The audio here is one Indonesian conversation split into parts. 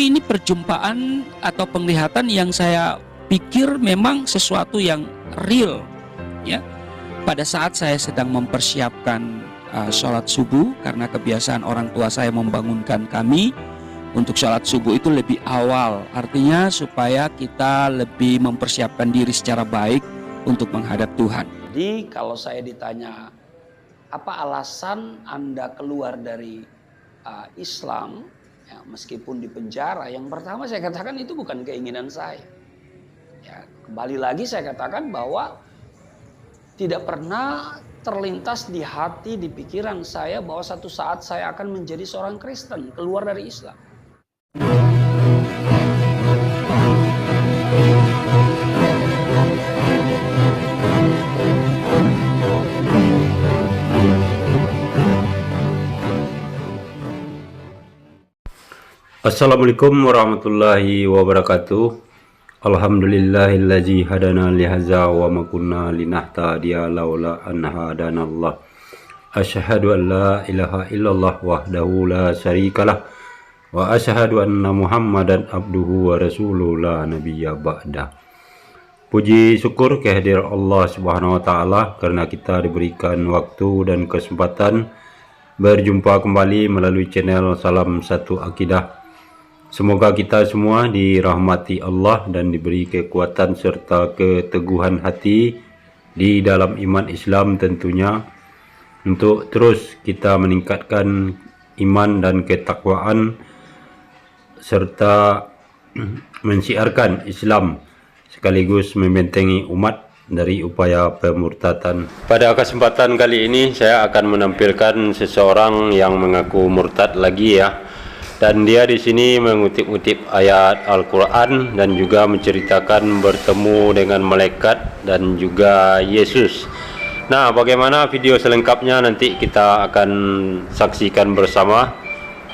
Tapi ini perjumpaan atau penglihatan yang saya pikir memang sesuatu yang real, ya. Pada saat saya sedang mempersiapkan sholat subuh, karena kebiasaan orang tua saya membangunkan kami untuk sholat subuh itu lebih awal, artinya supaya kita lebih mempersiapkan diri secara baik untuk menghadap Tuhan. Jadi kalau saya ditanya, apa alasan Anda keluar dari Islam, ya, meskipun di penjara, yang pertama saya katakan itu bukan keinginan saya. Ya, kembali lagi saya katakan bahwa tidak pernah terlintas di hati, di pikiran saya bahwa satu saat saya akan menjadi seorang Kristen, keluar dari Islam. Assalamualaikum warahmatullahi wabarakatuh. Alhamdulillahillazi hadana lihaza wa ma kunna linahtadiya laula an hadanallah. Asyhadu an la ilaha illallah wahdahu la syarikalah wa asyhadu anna Muhammadan abduhu wa rasuluhu la nabiyya ba'da. Puji syukur kehadirat Allah Subhanahu wa taala karena kita diberikan waktu dan kesempatan berjumpa kembali melalui channel Salam Satu Akidah. Semoga kita semua dirahmati Allah dan diberi kekuatan serta keteguhan hati di dalam iman Islam tentunya, untuk terus kita meningkatkan iman dan ketakwaan serta mensiarkan Islam sekaligus membentengi umat dari upaya pemurtadan. Pada kesempatan kali ini saya akan menampilkan seseorang yang mengaku murtad lagi, ya. Dan dia di sini mengutip-utip ayat Al-Quran dan juga menceritakan bertemu dengan malaikat dan juga Yesus. Nah, bagaimana video selengkapnya nanti kita akan saksikan bersama.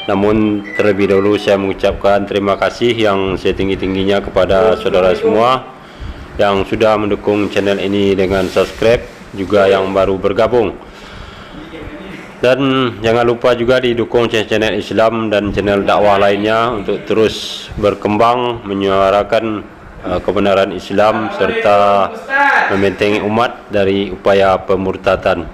Namun terlebih dahulu saya mengucapkan terima kasih yang setinggi-tingginya kepada saudara semua yang sudah mendukung channel ini dengan subscribe, juga yang baru bergabung. Dan jangan lupa juga didukung channel Islam dan channel dakwah lainnya untuk terus berkembang menyuarakan kebenaran Islam serta membentengi umat dari upaya pemurtadan.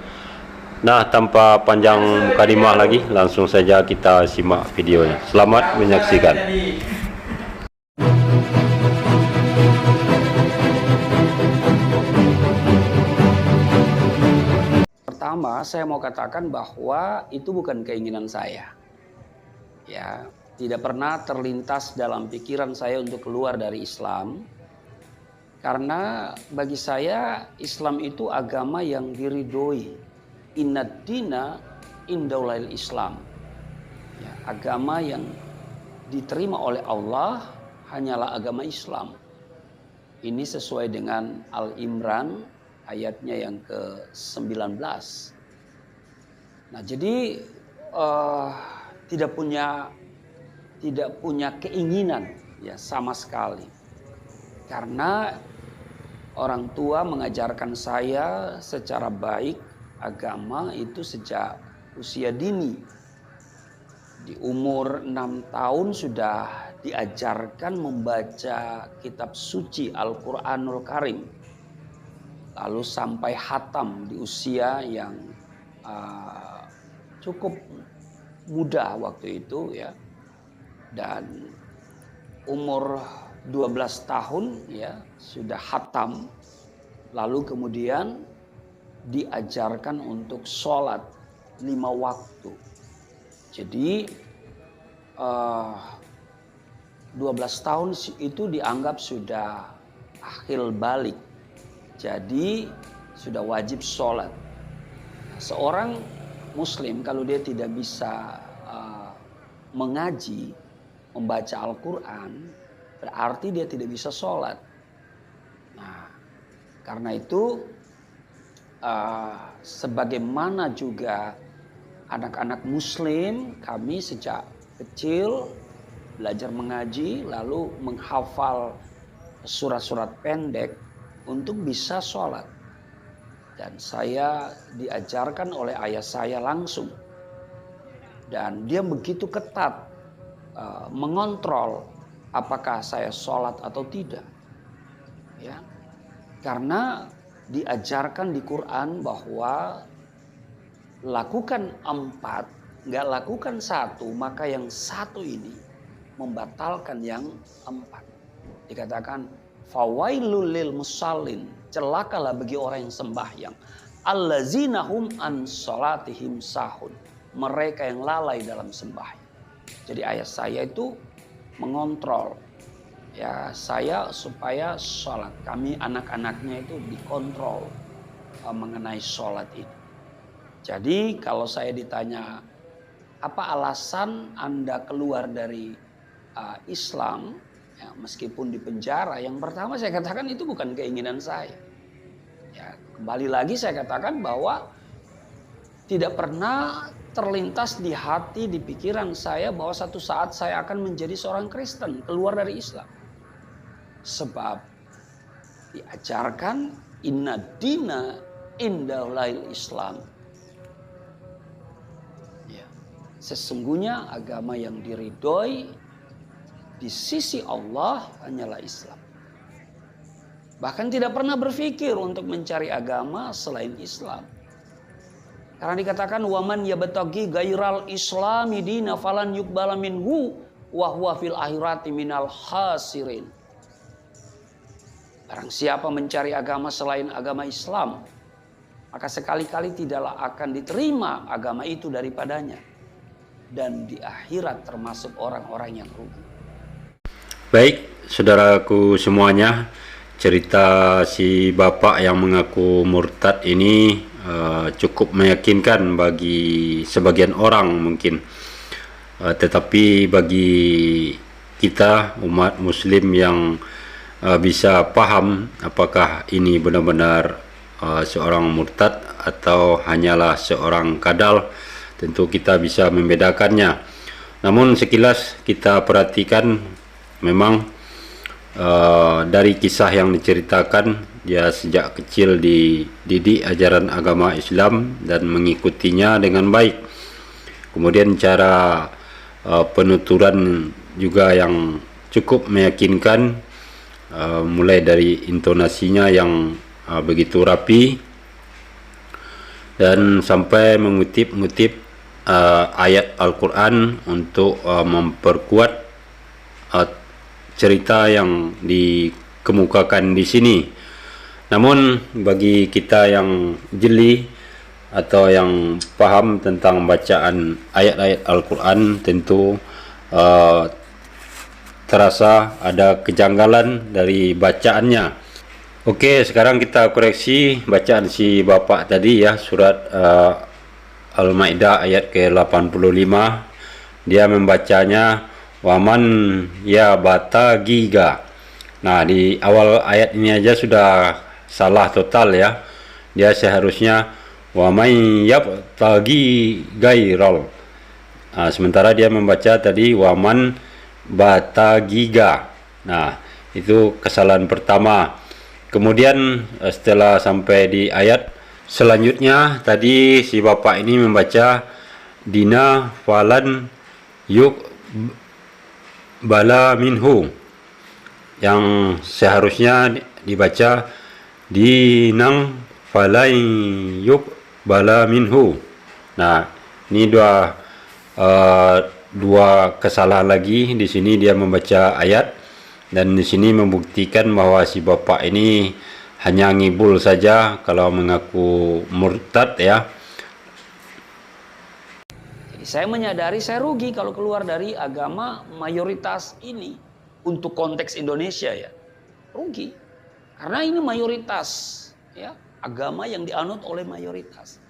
Nah, tanpa panjang mukadimah lagi, langsung saja kita simak videonya. Selamat menyaksikan. Pertama, saya mau katakan bahwa itu bukan keinginan saya. Ya, tidak pernah terlintas dalam pikiran saya untuk keluar dari Islam. Karena bagi saya Islam itu agama yang diridhoi. Innad dina indallail Islam. Ya, agama yang diterima oleh Allah hanyalah agama Islam. Ini sesuai dengan Al-Imran ayatnya yang ke-19. Nah, jadi tidak punya keinginan, ya, sama sekali. Karena orang tua mengajarkan saya secara baik agama itu sejak usia dini. Di umur 6 tahun sudah diajarkan membaca kitab suci Al-Quranul Karim. Lalu sampai khatam di usia yang cukup muda waktu itu, ya. Dan umur 12 tahun, ya, sudah khatam. Lalu kemudian diajarkan untuk sholat 5 waktu. Jadi 12 tahun itu dianggap sudah akhil balik. Jadi sudah wajib sholat. Seorang muslim kalau dia tidak bisa mengaji, membaca Al-Quran, berarti dia tidak bisa sholat. Nah, karena itu sebagaimana juga anak-anak muslim, kami sejak kecil belajar mengaji, lalu menghafal surat-surat pendek untuk bisa sholat. Dan saya diajarkan oleh ayah saya langsung. Dan dia begitu ketat mengontrol apakah saya sholat atau tidak. Ya, karena diajarkan di Quran bahwa lakukan 4, nggak lakukan 1, maka yang 1 ini membatalkan yang 4. Dikatakan fawailul lil musallin, celakalah bagi orang yang sembahyang, allazina hum an sholatihim sahun, mereka yang lalai dalam sembahyang. Jadi ayat saya itu mengontrol ya saya supaya sholat, kami anak-anaknya itu dikontrol mengenai sholat ini. Jadi kalau saya ditanya apa alasan Anda keluar dari Islam ya, meskipun di penjara, yang pertama saya katakan itu bukan keinginan saya. Ya, kembali lagi saya katakan bahwa tidak pernah terlintas di hati, di pikiran saya bahwa satu saat saya akan menjadi seorang Kristen, keluar dari Islam. Sebab diajarkan inna dina indallahil Islam. Ya, sesungguhnya agama yang diridhoi di sisi Allah hanyalah Islam. Bahkan tidak pernah berpikir untuk mencari agama selain Islam. Karena dikatakan waman yabtaghi ghairal islami dina falan yuqbala minhu wa huwa fil akhirati minal khasirin. Barang siapa mencari agama selain agama Islam, maka sekali-kali tidaklah akan diterima agama itu daripadanya, dan di akhirat termasuk orang-orang yang rugi. Baik, saudaraku semuanya, cerita si bapak yang mengaku murtad ini cukup meyakinkan bagi sebagian orang mungkin. Tetapi bagi kita umat muslim yang bisa paham apakah ini benar-benar seorang murtad atau hanyalah seorang kadal, tentu kita bisa membedakannya. Namun sekilas kita perhatikan memang dari kisah yang diceritakan, dia sejak kecil dididik ajaran agama Islam dan mengikutinya dengan baik. Kemudian cara penuturan juga yang cukup meyakinkan, mulai dari intonasinya yang begitu rapi dan sampai mengutip ayat Al-Quran untuk memperkuat cerita yang dikemukakan di sini. Namun bagi kita yang jeli atau yang paham tentang bacaan ayat-ayat Al-Quran, tentu terasa ada kejanggalan dari bacaannya. Oke, sekarang kita koreksi bacaan si bapak tadi ya, surat Al-Maidah ayat ke-85. Dia membacanya waman ya bata giga. Nah, di awal ayat ini aja sudah salah total ya. Dia seharusnya waman yabtagi gairol. Nah, sementara dia membaca tadi waman bata giga. Nah, itu kesalahan pertama. Kemudian setelah sampai di ayat selanjutnya, tadi si bapak ini membaca dina falan yuk bala minhu, yang seharusnya dibaca dinang falai yuk bala minhu. Nah, ini dua kesalahan lagi. Di sini dia membaca ayat dan di sini membuktikan bahwa si bapak ini hanya ngibul saja kalau mengaku murtad ya. Jadi saya menyadari saya rugi kalau keluar dari agama mayoritas ini. Untuk konteks Indonesia ya, rugi. Karena ini mayoritas ya, agama yang dianut oleh mayoritas.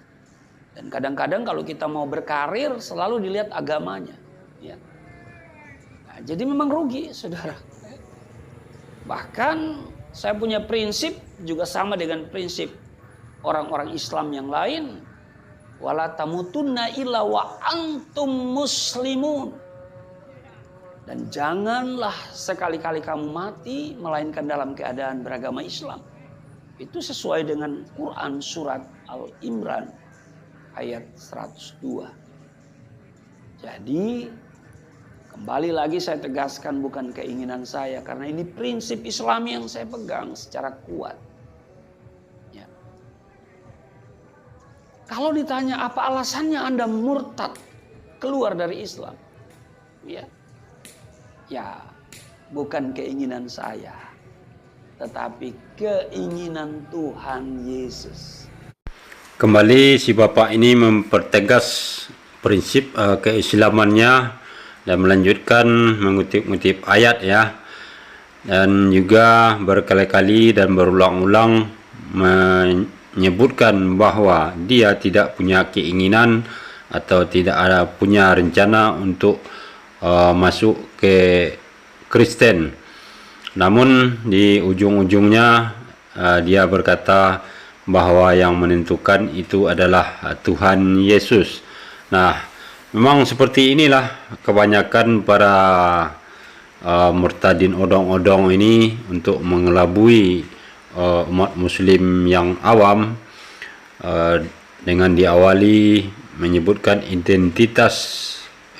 Dan kadang-kadang kalau kita mau berkarir selalu dilihat agamanya ya. Nah, jadi memang rugi, saudara. Bahkan saya punya prinsip juga sama dengan prinsip orang-orang Islam yang lain. Wala tamutunna illa wa antum muslimun. Dan janganlah sekali-kali kamu mati melainkan dalam keadaan beragama Islam. Itu sesuai dengan Quran surat Al-Imran ayat 102. Jadi Kembali lagi saya tegaskan, bukan keinginan saya, karena ini prinsip Islami yang saya pegang secara kuat. Ya. Kalau ditanya apa alasannya Anda murtad keluar dari Islam, ya bukan keinginan saya, tetapi keinginan Tuhan Yesus. Kembali si bapak ini mempertegas prinsip keislamannya dan melanjutkan mengutip-ngutip ayat ya, dan juga berkali-kali dan berulang-ulang menyebutkan bahwa dia tidak punya keinginan atau tidak ada punya rencana untuk masuk ke Kristen. Namun di ujung-ujungnya dia berkata bahwa yang menentukan itu adalah Tuhan Yesus. Nah, memang seperti inilah kebanyakan para murtadin odong-odong ini untuk mengelabui umat muslim yang awam dengan diawali menyebutkan identitas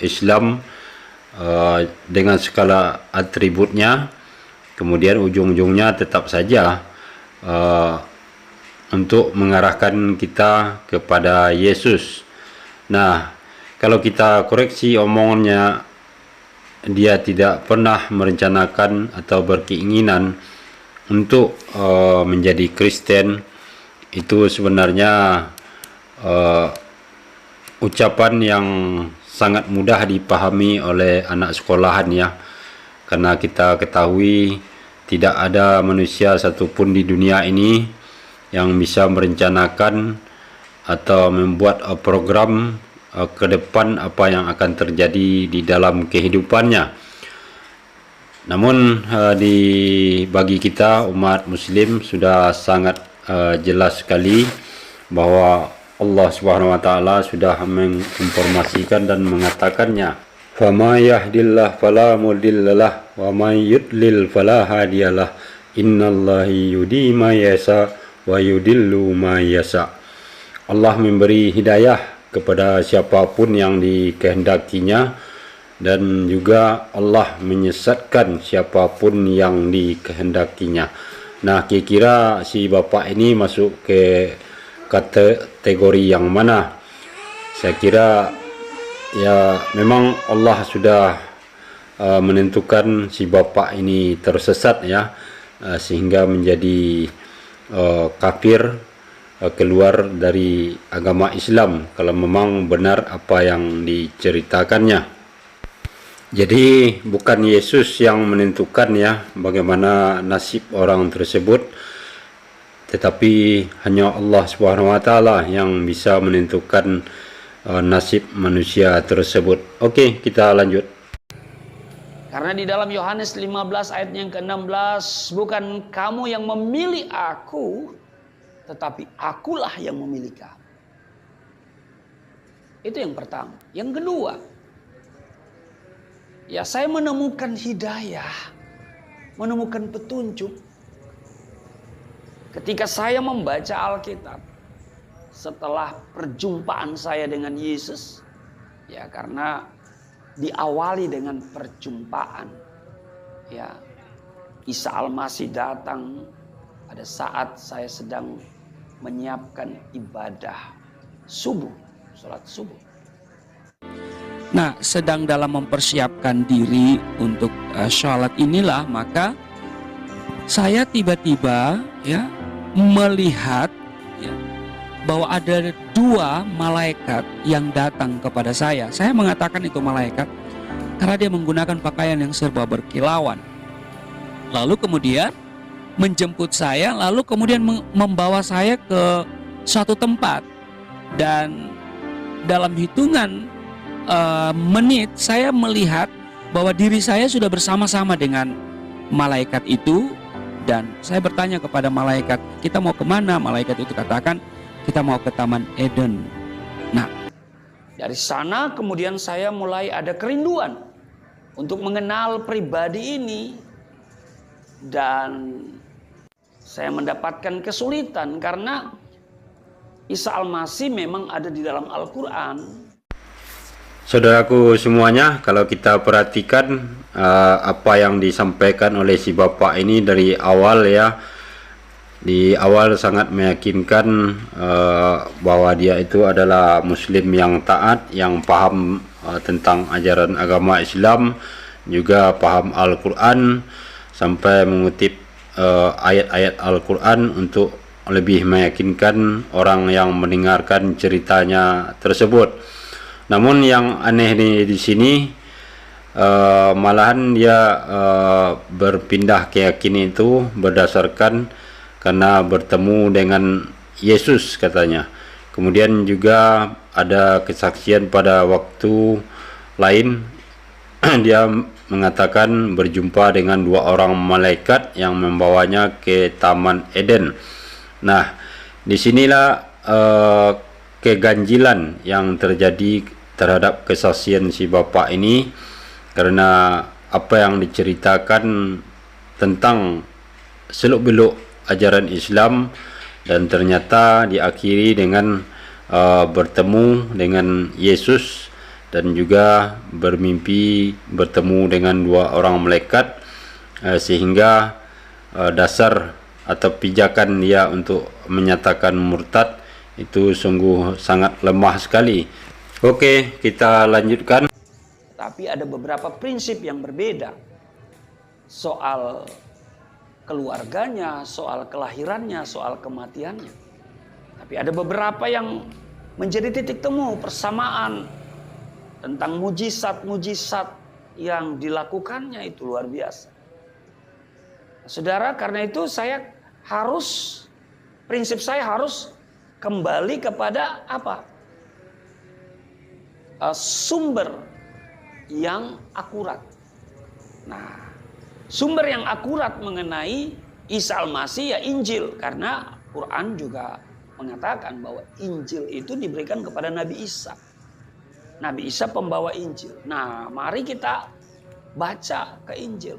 Islam dengan segala atributnya, kemudian ujung-ujungnya tetap saja untuk mengarahkan kita kepada Yesus. Nah, kalau kita koreksi omongannya, dia tidak pernah merencanakan atau berkeinginan untuk menjadi Kristen. Itu sebenarnya ucapan yang sangat mudah dipahami oleh anak sekolahan ya, karena kita ketahui tidak ada manusia satupun di dunia ini yang bisa merencanakan atau membuat program ke depan apa yang akan terjadi di dalam kehidupannya. Namun bagi kita umat muslim sudah sangat jelas sekali bahwa Allah Subhanahu wa taala sudah menginformasikan dan mengatakannya, "Fama yahdillah fala mudhillalah wa may yudlil fala hadiyalah. Innallahi yudi ma yasha wa yudillu ma yasha." Allah memberi hidayah kepada siapapun yang dikehendakinya, dan juga Allah menyesatkan siapapun yang dikehendakinya. Nah, kira-kira si bapak ini masuk ke kategori yang mana? Saya kira ya memang Allah sudah menentukan si bapak ini tersesat ya, sehingga menjadi kafir, keluar dari agama Islam kalau memang benar apa yang diceritakannya. Jadi bukan Yesus yang menentukan ya bagaimana nasib orang tersebut, tetapi hanya Allah Subhanahu wa taala yang bisa menentukan nasib manusia tersebut. Oke, kita lanjut. Karena di dalam Yohanes 15 ayat yang ke-16, bukan kamu yang memilih aku, tetapi akulah yang memilih kamu. Itu yang pertama. Yang kedua, ya saya menemukan hidayah, menemukan petunjuk ketika saya membaca Alkitab setelah perjumpaan saya dengan Yesus. Ya, karena diawali dengan perjumpaan. Ya, Isa Al-Masih datang pada saat saya sedang menyiapkan ibadah subuh, sholat subuh. Nah, sedang dalam mempersiapkan diri untuk sholat inilah, maka saya tiba-tiba ya melihat ya, bahwa ada dua malaikat yang datang kepada saya. Saya mengatakan itu malaikat karena dia menggunakan pakaian yang serba berkilauan. Lalu kemudian menjemput saya, lalu kemudian membawa saya ke suatu tempat, dan dalam hitungan menit saya melihat bahwa diri saya sudah bersama-sama dengan malaikat itu, dan saya bertanya kepada malaikat, kita mau kemana? Malaikat itu katakan, kita mau ke Taman Eden. Nah, dari sana kemudian saya mulai ada kerinduan untuk mengenal pribadi ini, dan saya mendapatkan kesulitan karena Isa Al-Masih memang ada di dalam Al-Quran. Saudaraku semuanya, kalau kita perhatikan apa yang disampaikan oleh si bapak ini dari awal ya, di awal sangat meyakinkan bahwa dia itu adalah muslim yang taat, yang paham tentang ajaran agama Islam, juga paham Al-Quran, sampai mengutip ayat-ayat Al-Quran untuk lebih meyakinkan orang yang mendengarkan ceritanya tersebut. Namun yang aneh di sini malahan dia berpindah keyakinan itu berdasarkan karena bertemu dengan Yesus katanya. Kemudian juga ada kesaksian pada waktu lain dia mengatakan berjumpa dengan 2 orang malaikat yang membawanya ke Taman Eden. Nah, disinilah keganjilan yang terjadi terhadap kesaksian si bapak ini, karena apa yang diceritakan tentang seluk-beluk ajaran Islam dan ternyata diakhiri dengan bertemu dengan Yesus dan juga bermimpi bertemu dengan 2 orang malaikat, sehingga dasar atau pijakan dia untuk menyatakan murtad itu sungguh sangat lemah sekali. Oke, kita lanjutkan. Tapi ada beberapa prinsip yang berbeda soal keluarganya, soal kelahirannya, soal kematiannya. Tapi ada beberapa yang menjadi titik temu persamaan tentang mujizat-mujizat yang dilakukannya, itu luar biasa. Saudara, karena itu prinsip saya harus kembali kepada apa? Sumber yang akurat. Nah, sumber yang akurat mengenai Isa Al-Masih ya Injil, karena Quran juga mengatakan bahwa Injil itu diberikan kepada Nabi Isa. Nabi Isa pembawa Injil. Nah, mari kita baca ke Injil.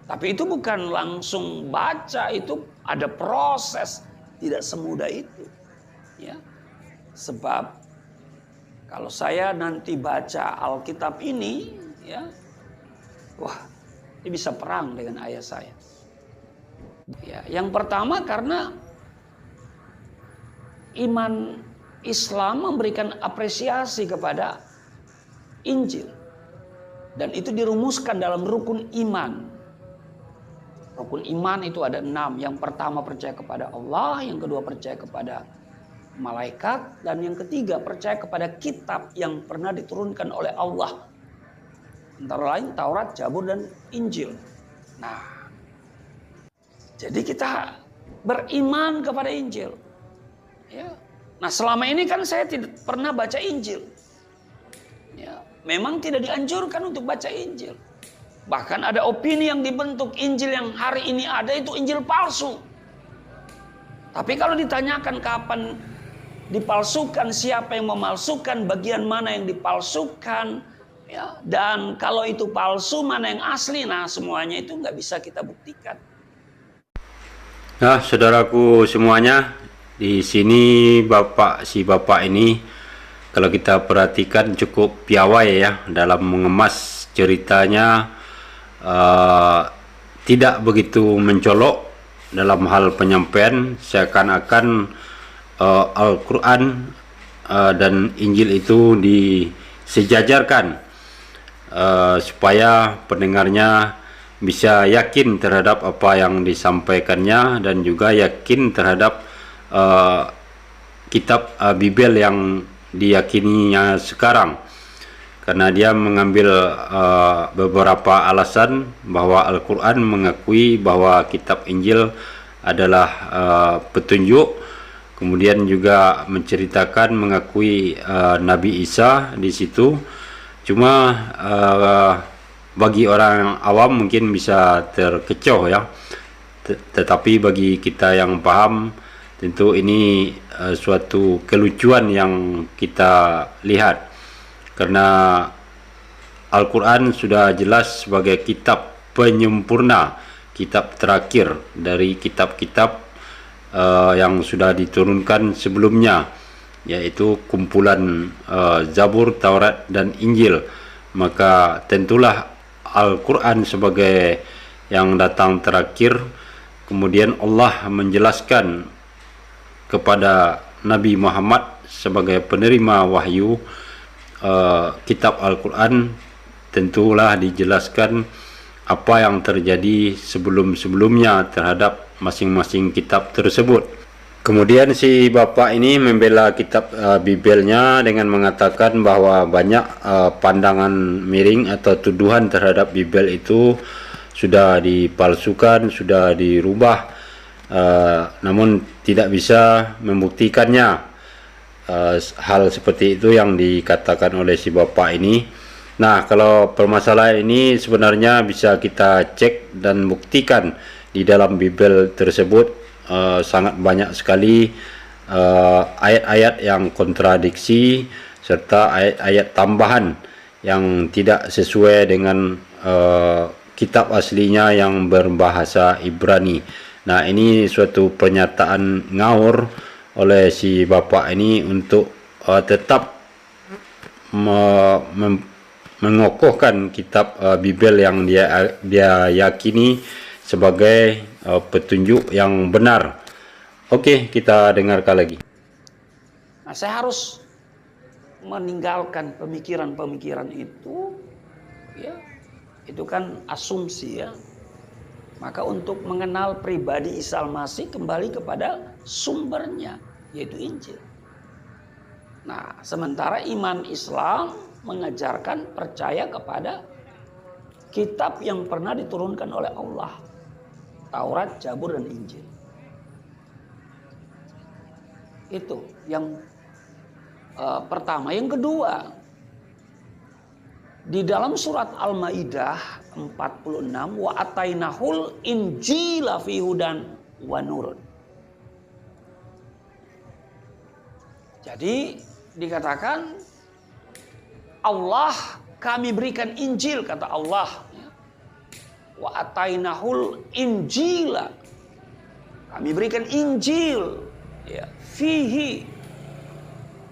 Tapi itu bukan langsung baca, itu ada proses, tidak semudah itu. Ya. Sebab kalau saya nanti baca Alkitab ini, ya, wah, ini bisa perang dengan ayah saya. Ya, yang pertama karena iman Islam memberikan apresiasi kepada Injil. Dan itu dirumuskan dalam rukun iman. Rukun iman itu ada 6. Yang pertama percaya kepada Allah, yang kedua percaya kepada malaikat, dan yang ketiga percaya kepada kitab yang pernah diturunkan oleh Allah, antara lain Taurat, Zabur, dan Injil. Nah, jadi kita beriman kepada Injil. Ya. Nah, selama ini kan saya tidak pernah baca Injil. Ya, memang tidak dianjurkan untuk baca Injil. Bahkan ada opini yang dibentuk Injil yang hari ini ada itu Injil palsu. Tapi kalau ditanyakan kapan dipalsukan, siapa yang memalsukan, bagian mana yang dipalsukan, ya, dan kalau itu palsu mana yang asli, nah semuanya itu nggak bisa kita buktikan. Nah, saudaraku semuanya, di sini si bapak ini kalau kita perhatikan cukup piawai ya dalam mengemas ceritanya, tidak begitu mencolok dalam hal penyampaian, seakan-akan Al-Quran dan Injil itu disejajarkan supaya pendengarnya bisa yakin terhadap apa yang disampaikannya dan juga yakin terhadap kitab Bible yang diyakininya sekarang. Karena dia mengambil beberapa alasan bahwa Al-Quran mengakui bahwa kitab Injil adalah petunjuk. Kemudian juga menceritakan mengakui Nabi Isa di situ. Cuma bagi orang awam mungkin bisa terkecoh ya. Tetapi bagi kita yang paham, tentu ini suatu kelucuan yang kita lihat. Karena Al-Quran sudah jelas sebagai kitab penyempurna, kitab terakhir dari kitab-kitab yang sudah diturunkan sebelumnya. yaitu kumpulan Zabur, Taurat dan Injil. Maka tentulah Al-Quran sebagai yang datang terakhir. Kemudian Allah menjelaskan kepada Nabi Muhammad sebagai penerima wahyu kitab Al-Quran, tentulah dijelaskan apa yang terjadi sebelum-sebelumnya terhadap masing-masing kitab tersebut. Kemudian si bapak ini membela kitab Bibelnya dengan mengatakan bahwa banyak pandangan miring atau tuduhan terhadap Bibel itu sudah dipalsukan, sudah dirubah, namun tidak bisa membuktikannya. Hal seperti itu yang dikatakan oleh si bapak ini. Nah, kalau permasalahan ini sebenarnya bisa kita cek dan buktikan di dalam Bibel tersebut. Sangat banyak sekali ayat-ayat yang kontradiksi serta ayat-ayat tambahan yang tidak sesuai dengan kitab aslinya yang berbahasa Ibrani. Nah, ini suatu pernyataan ngawur oleh si bapak ini untuk tetap mengokohkan kitab Bibel yang dia yakini sebagai petunjuk yang benar. Oke, kita dengarkan lagi. Nah, saya harus meninggalkan pemikiran-pemikiran itu, ya, itu kan asumsi ya. Maka untuk mengenal pribadi Isa Al-Masih kembali kepada sumbernya, yaitu Injil. Nah, sementara iman Islam mengajarkan percaya kepada kitab yang pernah diturunkan oleh Allah. Taurat, Zabur, dan Injil. Itu yang pertama. Yang kedua, di dalam surat Al-Maidah 46, wa atainahul injila fi hudan wa nurun. Jadi dikatakan Allah, kami berikan Injil, kata Allah. Wa atainahul injila, kami berikan Injil, ya, fihi,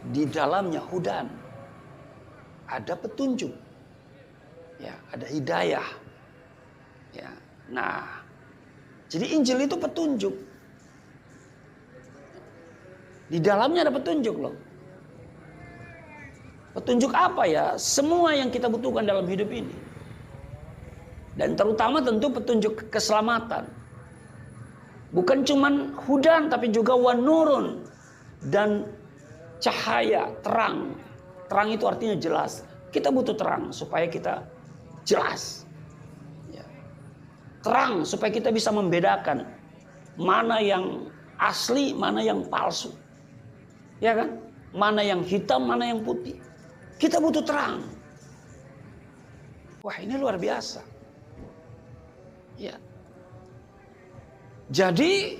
di dalamnya hudan, ada petunjuk, ya, ada hidayah, ya. Nah, jadi Injil itu petunjuk, di dalamnya ada petunjuk loh. Petunjuk apa ya? Semua yang kita butuhkan dalam hidup ini. Dan terutama tentu petunjuk keselamatan. Bukan cuman hudan tapi juga wanurun, dan cahaya, terang. Terang itu artinya jelas. Kita butuh terang supaya kita jelas. Ya. Terang supaya kita bisa membedakan mana yang asli, mana yang palsu. Ya kan? Mana yang hitam, mana yang putih. Kita butuh terang. Wah, ini luar biasa. Ya. Jadi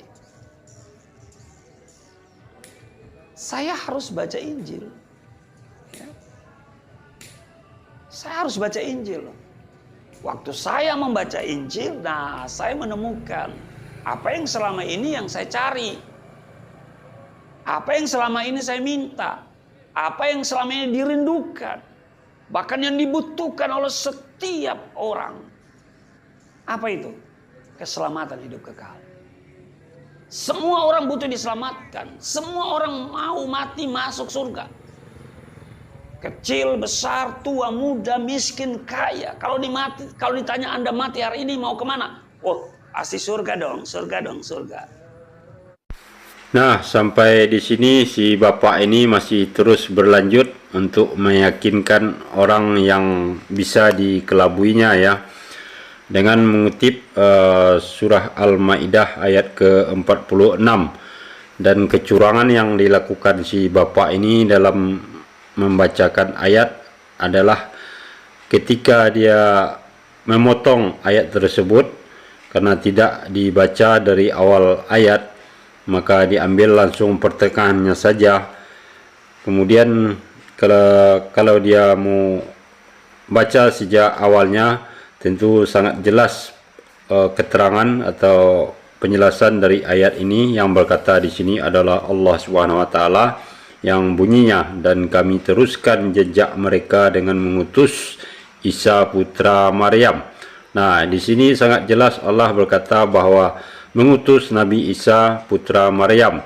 saya harus baca Injil. Ya. Saya harus baca Injil. Waktu saya membaca Injil, nah saya menemukan apa yang selama ini yang saya cari. Apa yang selama ini saya minta. Apa yang selama ini dirindukan. Bahkan yang dibutuhkan oleh setiap orang. Apa itu? Keselamatan hidup kekal. Semua orang butuh diselamatkan. Semua orang mau mati masuk surga. Kecil, besar, tua, muda, miskin, kaya. Kalau ditanya Anda mati hari ini mau kemana? Oh, pasti surga dong, surga dong, surga. Nah, sampai di sini si bapak ini masih terus berlanjut untuk meyakinkan orang yang bisa dikelabuinya ya. Dengan mengutip surah Al-Maidah ayat ke-46, dan kecurangan yang dilakukan si bapak ini dalam membacakan ayat adalah ketika dia memotong ayat tersebut karena tidak dibaca dari awal ayat, maka diambil langsung pertengahannya saja. Kemudian kalau dia mau baca sejak awalnya, tentu sangat jelas keterangan atau penjelasan dari ayat ini yang berkata di sini adalah Allah Subhanahu wa taala yang bunyinya, dan kami teruskan jejak mereka dengan mengutus Isa putra Maryam. Nah, di sini sangat jelas Allah berkata bahwa mengutus Nabi Isa putra Maryam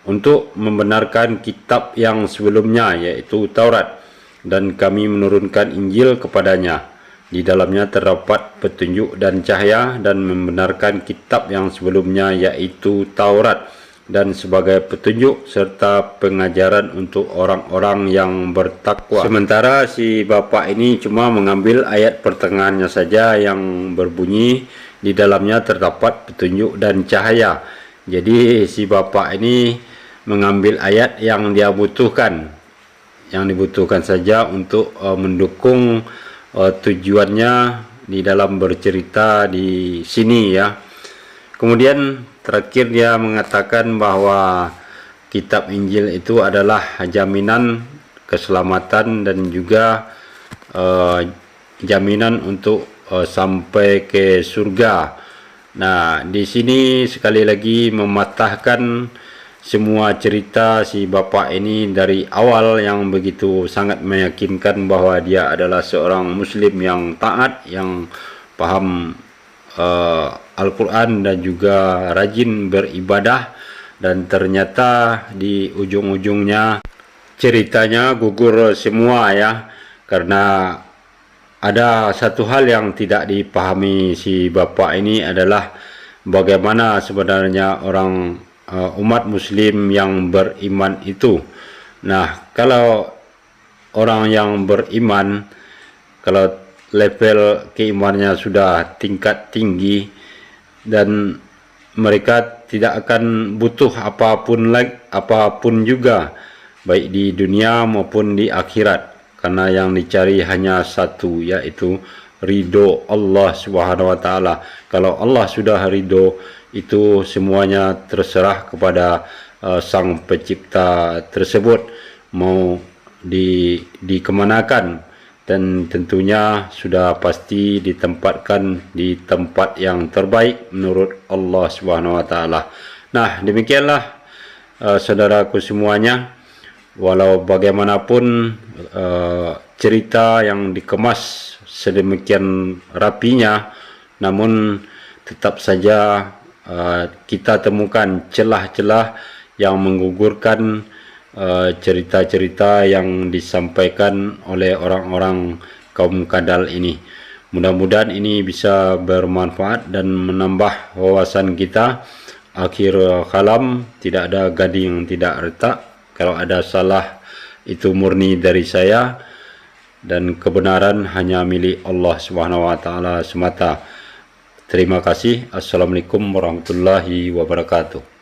untuk membenarkan kitab yang sebelumnya, yaitu Taurat, dan kami menurunkan Injil kepadanya. Di dalamnya terdapat petunjuk dan cahaya, dan membenarkan kitab yang sebelumnya, yaitu Taurat, dan sebagai petunjuk serta pengajaran untuk orang-orang yang bertakwa. Sementara si bapak ini cuma mengambil ayat pertengahannya saja yang berbunyi di dalamnya terdapat petunjuk dan cahaya. Jadi si bapak ini mengambil ayat yang dia butuhkan, yang dibutuhkan saja untuk mendukung tujuannya di dalam bercerita di sini ya. Kemudian terakhir dia mengatakan bahwa kitab Injil itu adalah jaminan keselamatan dan juga jaminan untuk sampai ke surga. Nah, di sini sekali lagi mematahkan semua cerita si bapak ini dari awal yang begitu sangat meyakinkan bahwa dia adalah seorang muslim yang taat, yang paham Al-Quran dan juga rajin beribadah, dan ternyata di ujung-ujungnya ceritanya gugur semua ya, karena ada satu hal yang tidak dipahami si bapak ini adalah bagaimana sebenarnya orang umat muslim yang beriman itu. Nah, kalau orang yang beriman, kalau level keimanannya sudah tingkat tinggi, dan mereka tidak akan butuh apapun juga, baik di dunia maupun di akhirat, karena yang dicari hanya satu, yaitu ridho Allah Subhanahu wa taala. Kalau Allah sudah ridho, itu semuanya terserah kepada sang pencipta tersebut mau dikemanakan, dan tentunya sudah pasti ditempatkan di tempat yang terbaik menurut Allah Subhanahu wa taala. Nah, demikianlah saudaraku semuanya, walau bagaimanapun cerita yang dikemas sedemikian rapinya, namun tetap saja kita temukan celah-celah yang menggugurkan cerita-cerita yang disampaikan oleh orang-orang kaum Kadal ini. Mudah-mudahan ini bisa bermanfaat dan menambah wawasan kita. Akhir kalam, tidak ada gading yang tidak retak. Kalau ada salah, itu murni dari saya, dan kebenaran hanya milik Allah Subhanahu wa taala semata. Terima kasih. Assalamualaikum warahmatullahi wabarakatuh.